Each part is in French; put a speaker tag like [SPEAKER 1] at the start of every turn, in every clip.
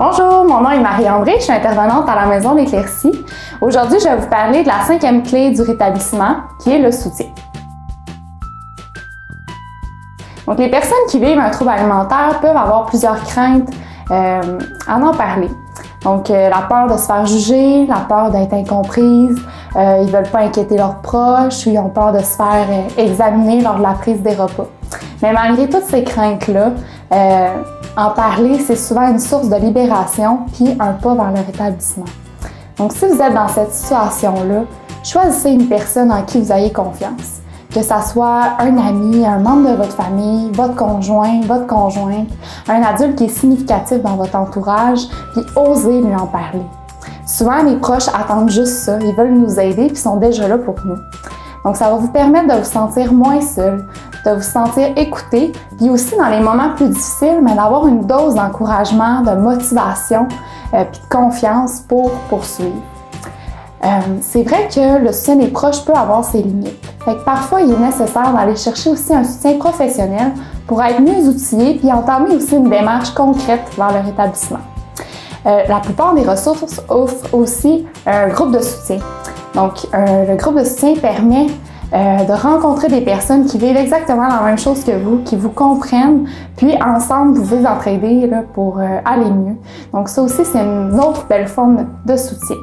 [SPEAKER 1] Bonjour, mon nom est Marie-André, je suis intervenante à la Maison d'Éclaircie. Aujourd'hui, je vais vous parler de la 5e clé du rétablissement, qui est le soutien. Donc, les personnes qui vivent un trouble alimentaire peuvent avoir plusieurs craintes à en parler. Donc, la peur de se faire juger, la peur d'être incomprise, ils ne veulent pas inquiéter leurs proches ou ils ont peur de se faire examiner lors de la prise des repas. Mais malgré toutes ces craintes-là, en parler, c'est souvent une source de libération puis un pas vers le rétablissement. Donc, si vous êtes dans cette situation-là, choisissez une personne en qui vous ayez confiance. Que ça soit un ami, un membre de votre famille, votre conjoint, votre conjointe, un adulte qui est significatif dans votre entourage, puis osez lui en parler. Souvent, les proches attendent juste ça, ils veulent nous aider puis sont déjà là pour nous. Donc, ça va vous permettre de vous sentir moins seul, de vous sentir écouté, puis aussi dans les moments plus difficiles, mais d'avoir une dose d'encouragement, de motivation, puis de confiance pour poursuivre. C'est vrai que le soutien des proches peut avoir ses limites. Fait que parfois, il est nécessaire d'aller chercher aussi un soutien professionnel pour être mieux outillé puis entamer aussi une démarche concrète vers le rétablissement. La plupart des ressources offrent aussi un groupe de soutien. Donc, le groupe de soutien permet de rencontrer des personnes qui vivent exactement la même chose que vous, qui vous comprennent, puis ensemble, vous pouvez entraider là, pour aller mieux. Donc, ça aussi, c'est une autre belle forme de soutien.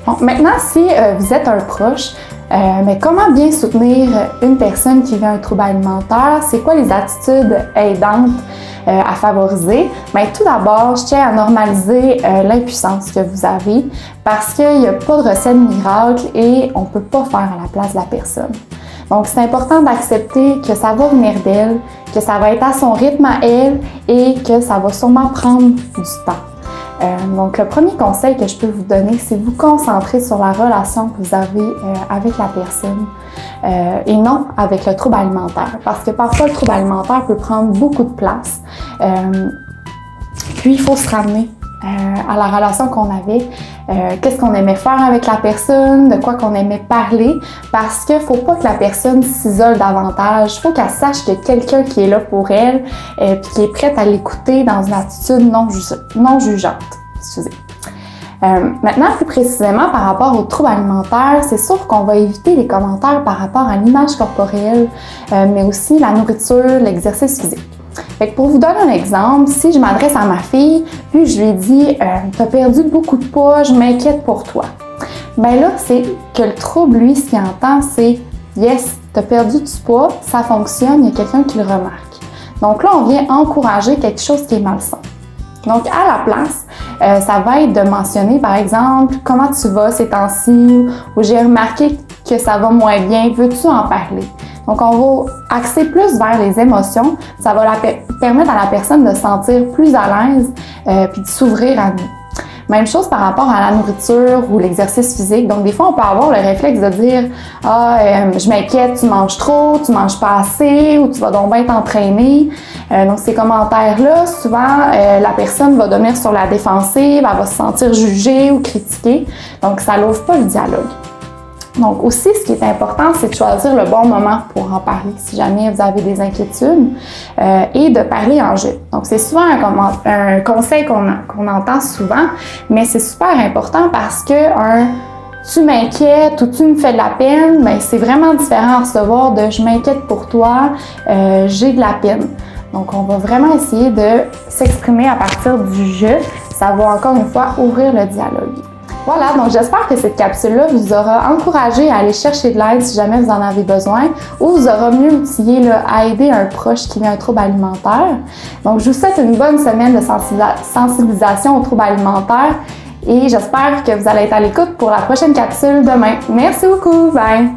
[SPEAKER 1] Bon, maintenant, si vous êtes un proche, mais comment bien soutenir une personne qui vit un trouble alimentaire? C'est quoi les attitudes aidantes à favoriser? Bien, tout d'abord, je tiens à normaliser l'impuissance que vous avez parce qu'il n'y a pas de recette miracle et on ne peut pas faire à la place de la personne. Donc, c'est important d'accepter que ça va venir d'elle, que ça va être à son rythme à elle et que ça va sûrement prendre du temps. Donc, le premier conseil que je peux vous donner, c'est de vous concentrer sur la relation que vous avez avec la personne et non avec le trouble alimentaire. Parce que parfois, le trouble alimentaire peut prendre beaucoup de place. Puis, il faut se ramener à la relation qu'on avait, qu'est-ce qu'on aimait faire avec la personne, de quoi qu'on aimait parler, parce qu'il ne faut pas que la personne s'isole davantage. Il faut qu'elle sache qu'il y a quelqu'un qui est là pour elle et qui est prête à l'écouter dans une attitude non jugeante. Excusez. Maintenant, plus précisément par rapport au trouble alimentaire, c'est sûr qu'on va éviter les commentaires par rapport à l'image corporelle, mais aussi la nourriture, l'exercice physique. Fait que pour vous donner un exemple, si je m'adresse à ma fille, puis je lui dis « T'as perdu beaucoup de poids, je m'inquiète pour toi ». Bien là, c'est que le trouble, lui, ce qu'il entend, c'est « Yes, t'as perdu du poids, ça fonctionne, il y a quelqu'un qui le remarque ». Donc là, on vient encourager quelque chose qui est malsain. Donc, à la place, ça va être de mentionner, par exemple, « Comment tu vas ces temps-ci » ou « J'ai remarqué que ça va moins bien, veux-tu en parler ?» Donc, on va axer plus vers les émotions. Ça va permettre à la personne de se sentir plus à l'aise puis de s'ouvrir à nous. Même chose par rapport à la nourriture ou l'exercice physique. Donc, des fois, on peut avoir le réflexe de dire « Ah, je m'inquiète, tu manges trop, tu manges pas assez ou tu vas donc bien t'entraîner. » Donc, ces commentaires-là, souvent, la personne va devenir sur la défensive, elle va se sentir jugée ou critiquée. Donc, ça n'ouvre pas le dialogue. Donc aussi, ce qui est important, c'est de choisir le bon moment pour en parler si jamais vous avez des inquiétudes et de parler en jeu. Donc c'est souvent un conseil qu'on entend souvent, mais c'est super important parce que tu m'inquiètes ou tu me fais de la peine, bien, c'est vraiment différent à recevoir de je m'inquiète pour toi, j'ai de la peine. Donc on va vraiment essayer de s'exprimer à partir du jeu. Ça va encore une fois ouvrir le dialogue. Voilà, donc j'espère que cette capsule-là vous aura encouragé à aller chercher de l'aide si jamais vous en avez besoin ou vous aura mieux outillé là, à aider un proche qui vit un trouble alimentaire. Donc je vous souhaite une bonne semaine de sensibilisation au trouble alimentaire et j'espère que vous allez être à l'écoute pour la prochaine capsule demain. Merci beaucoup, bye!